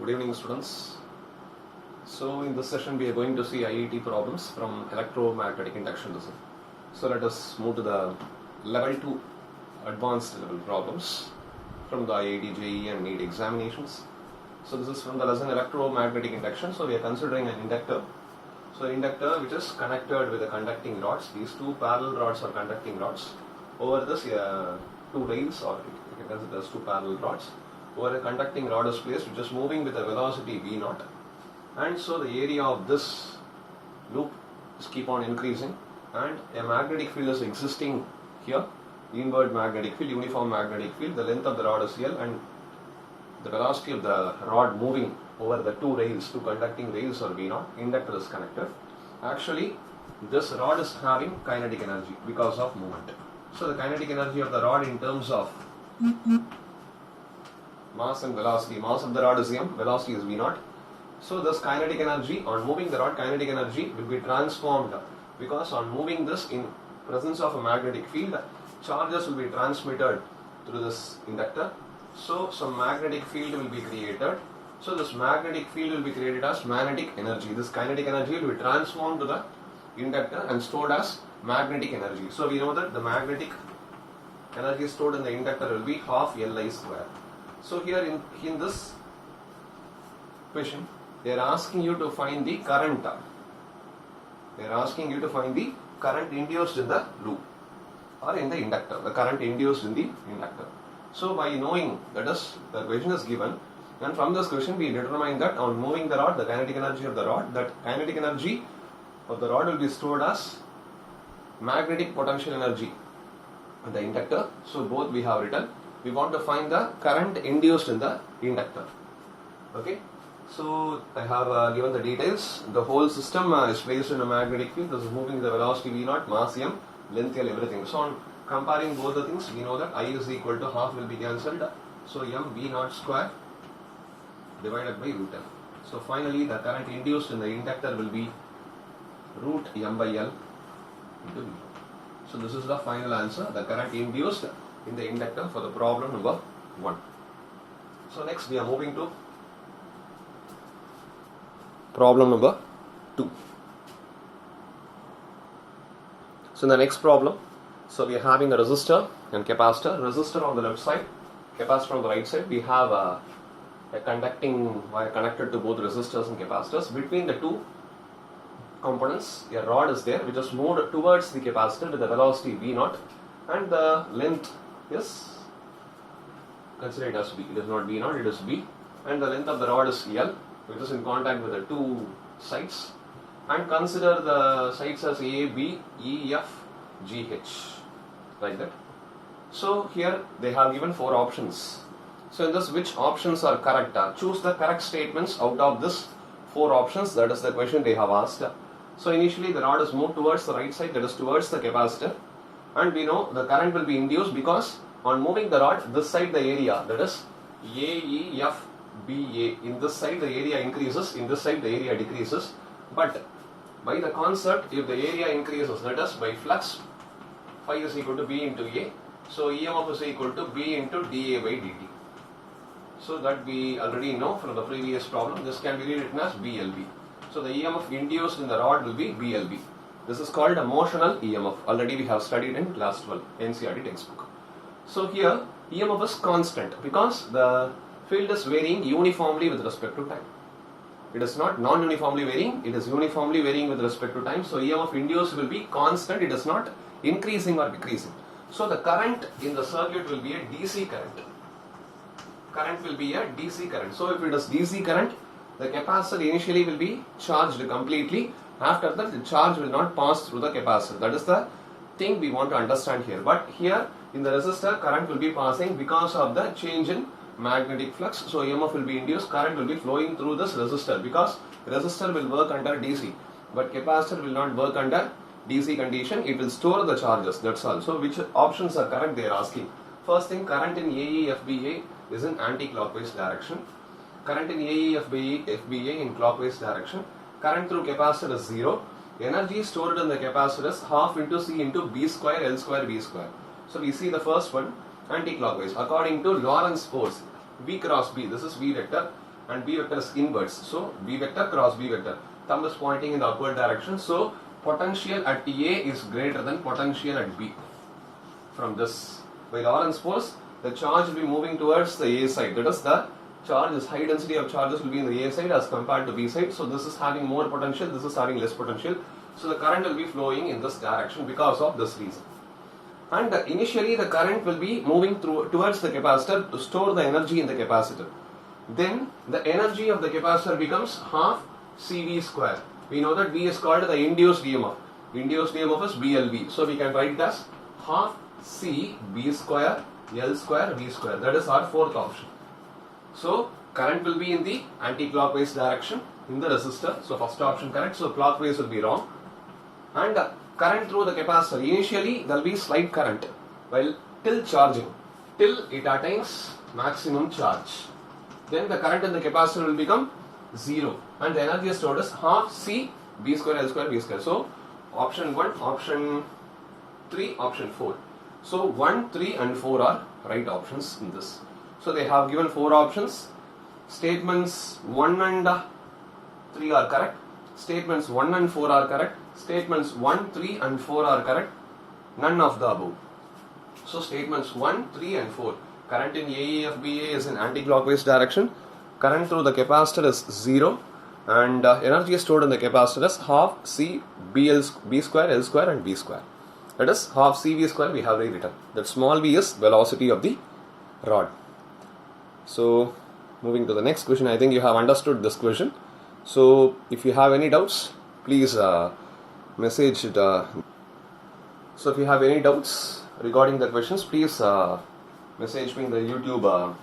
Good evening, students. So in this session we are going to see IIT problems from electromagnetic inductionism. So let us move to the level 2 advanced level problems from the IIT JEE and NEET examinations. So this is from the lesson electromagnetic induction. So we are considering an inductor. So an inductor which is connected with the conducting rods. These two parallel rods are conducting rods. Over this two rails, or you can consider as two parallel rods. Over a conducting rod is placed which is moving with a velocity v0, and so the area of this loop is keep on increasing, and a magnetic field is existing here, inward magnetic field, uniform magnetic field. The length of the rod is L, and the velocity of the rod moving over the two rails, two conducting rails are v0. Inductor is connected. Actually, this rod is having kinetic energy because of movement. So the kinetic energy of the rod in terms of mass and velocity. Mass of the rod is m, velocity is v0. So this kinetic energy, on moving the rod, kinetic energy will be transformed, because on moving this in presence of a magnetic field, charges will be transmitted through this inductor. So some magnetic field will be created. So this magnetic field will be created as magnetic energy. This kinetic energy will be transformed to the inductor and stored as magnetic energy. So we know that the magnetic energy stored in the inductor will be half Li square. So here in this question, they are asking you to find the current. They are asking you to find the current induced in the loop or in the inductor. The current induced in the inductor. So by knowing, that is, the question is given, and from this question we determine that on moving the rod, the kinetic energy of the rod, that kinetic energy of the rod will be stored as magnetic potential energy in the inductor. So both we have written. We want to find the current induced in the inductor. Okay. So I have given the details. The whole system is placed in a magnetic field. This is moving the velocity v0, mass m, length L, everything. So on comparing both the things, we know that I is equal to half will be cancelled. So m v0 square divided by root L. So finally the current induced in the inductor will be root m by L into v. So this is the final answer. The current induced in the inductor for the problem number 1. So next we are moving to problem number 2. So in the next problem, so we are having a resistor and capacitor. Resistor on the left side, capacitor on the right side. We have a conducting wire connected to both resistors and capacitors. Between the two components, a rod is there which is moved towards the capacitor with the velocity v0, and the length is, consider it as b. It is not v0, it is b, and the length of the rod is L, which is in contact with the two sides, and consider the sides as A, B, E, F, G, H, like that. So here they have given 4 options. So in this, which options are correct? Choose the correct statements out of this 4 options. That is the question they have asked. So initially the rod is moved towards the right side, that is towards the capacitor, and we know the current will be induced because on moving the rod, this side the area, that is A, E, F, B, A, in this side the area increases, in this side the area decreases. But by the concept, if the area increases, that is by flux, phi is equal to B into A, so EMF is equal to B into dA by dt. So that we already know from the previous problem. This can be rewritten as BLB. So the EMF induced in the rod will be BLB. This is called a motional EMF. Already we have studied in class 12 NCERT textbook. So here EMF is constant because the field is varying uniformly with respect to time. It is not non-uniformly varying, it is uniformly varying with respect to time. So EMF induced will be constant, it is not increasing or decreasing. So the current in the circuit will be a DC current. Current will be a DC current. So if it is DC current, the capacitor initially will be charged completely. After that, the charge will not pass through the capacitor. That is the thing we want to understand here. But here in the resistor, current will be passing because of the change in magnetic flux. So EMF will be induced, current will be flowing through this resistor because resistor will work under DC, but capacitor will not work under DC condition. It will store the charges, that's all. So which options are correct, they are asking. First thing, current in AE-FBA is in anti-clockwise direction. Current in AE-FBA in clockwise direction. Current through capacitor is 0. Energy stored in the capacitor is half into C into B square L square B square. So we see the first one, anti-clockwise. According to Lorentz force, V cross B, this is V vector, and B vector is inwards. So B vector cross B vector. Thumb is pointing in the upward direction. So potential at A is greater than potential at B. From this, by Lorentz force, the charge will be moving towards the A side. That is, the charge is high density of charges will be in the A side as compared to B side. So this is having more potential, this is having less potential. So the current will be flowing in this direction because of this reason. And initially the current will be moving towards the capacitor to store the energy in the capacitor. Then the energy of the capacitor becomes half CV square. We know that V is called the induced EMF. Induced EMF is BLV. So we can write it as half C B square L square V square. That is our fourth option. So current will be in the anti-clockwise direction in the resistor. So first option correct. So clockwise will be wrong. And current through the capacitor. Initially there will be slight current while till charging, till it attains maximum charge. Then the current in the capacitor will become 0 and the energy stored is half C B square L square V square. So option 1, option 3, option 4. So 1, 3 and 4 are right options in this. So they have given 4 options. Statements 1 and 3 are correct. Statements 1 and 4 are correct. Statements 1, 3 and 4 are correct. None of the above. So statements 1, 3 and 4. Current in AEFBA is in anti-clockwise direction. Current through the capacitor is 0 and energy stored in the capacitor is half C B square L square and V square. That is half CV square we have rewritten. That small v is velocity of the rod. So moving to the next question, I think you have understood this question. So if you have any doubts, please message it. So if you have any doubts regarding the questions, please message me in the YouTube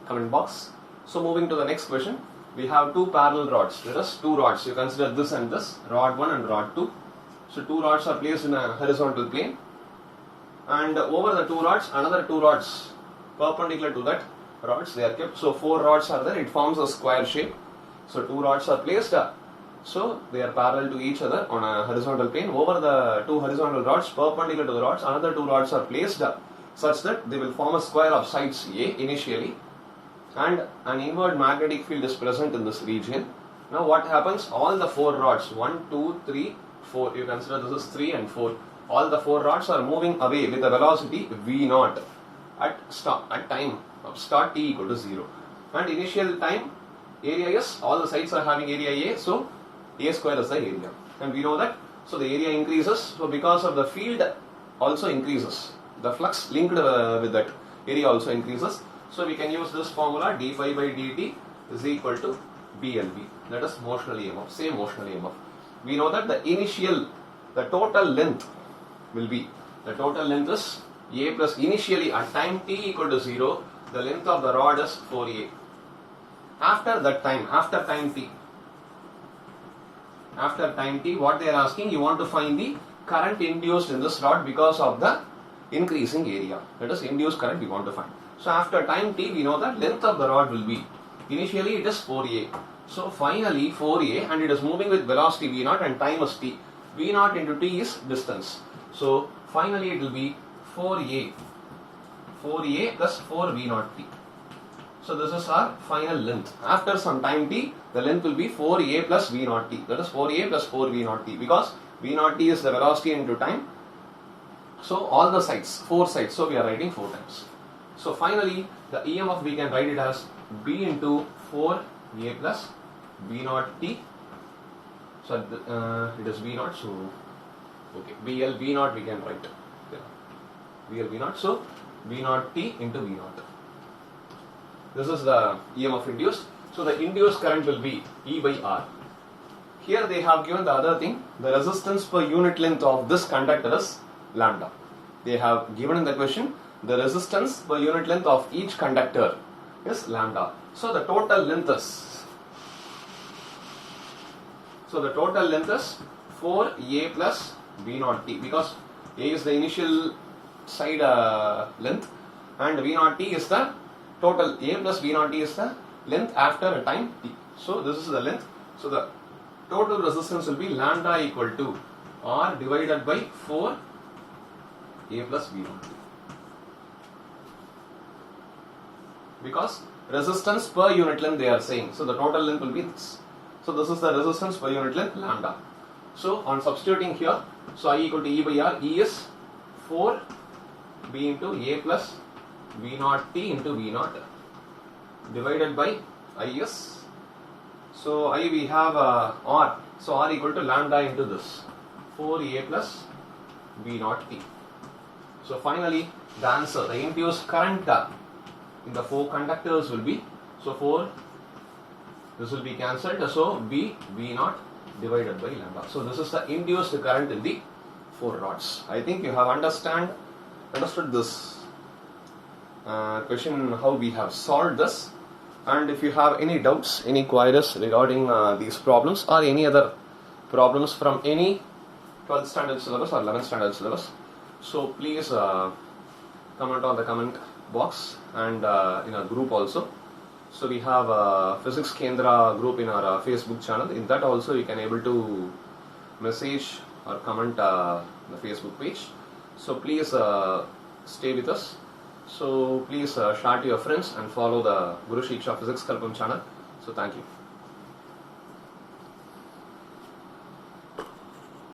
comment box. So moving to the next question, we have 2 parallel rods. There is 2 rods. You consider this and this, rod 1 and rod 2. So 2 rods are placed in a horizontal plane, and over the 2 rods, another 2 rods perpendicular to that rods they are kept. So 4 rods are there. It forms a square shape. So 2 rods are placed. So they are parallel to each other on a horizontal plane. Over the 2 horizontal rods perpendicular to the rods, another 2 rods are placed such that they will form a square of sides A initially, and an inward magnetic field is present in this region. Now what happens? All the 4 rods, 1, 2, 3, 4, you consider this is 3 and 4. All the 4 rods are moving away with a velocity V0 at time of start t equal to 0. And initial time area is, all the sides are having area A, so A square is the area. And we know that, so the area increases, so because of the field also increases. The flux linked with that area also increases. So we can use this formula, d phi by dt is equal to BLV. That is motional EMF, same motional EMF. We know that the total length will be, the total length is A plus, initially at time t equal to 0, the length of the rod is 4A. After that time, after time t, what they are asking, you want to find the current induced in this rod because of the increasing area. That is induced current we want to find. So after time t, we know that length of the rod will be, initially it is 4A. So finally 4A, and it is moving with velocity V0 and time is t. V0 into t is distance. So finally it will be 4A plus 4 V0 t. So this is our final length. After some time t, the length will be 4A plus V0 t. That is 4A plus 4 V0 t, because V0 t is the velocity into time. So all the sides, 4 sides, so we are writing 4 times. So finally the EMF we can write it as B into 4A plus V0 t. So it is V0, so okay, BL V0 we can write. BL V0, so V0 t into V0. This is the EMF induced. So the induced current will be E by R. Here they have given the other thing, the resistance per unit length of this conductor is lambda. They have given in the question, the resistance per unit length of each conductor is lambda. So the total length is, 4A plus V0 t, because A is the initial side length and V0 t is the total. A plus V0 t is the length after a time t. So this is the length. So the total resistance will be lambda equal to R divided by 4 A plus V0 t. because resistance per unit length they are saying. So the total length will be this. So this is the resistance per unit length lambda. So on substituting here, so I equal to E by R, E is 4 B into A plus V naught T into V naught divided by IS. So I we have R, so R equal to lambda into this 4A plus V naught T. So finally the answer, the induced current in the 4 conductors will be, so 4, this will be cancelled, so V naught divided by lambda. So this is the induced current in the 4 rods. I think you have understood this question, how we have solved this. And if you have any doubts, any queries regarding these problems or any other problems from any 12th standard syllabus or 11th standard syllabus, so please comment on the comment box and in our group also. So we have a Physics Kendra group in our Facebook channel. In that also you can able to message or comment the Facebook page. So please stay with us. So please share to your friends and follow the Guru Shiksha Physics Kalpam channel. So thank you.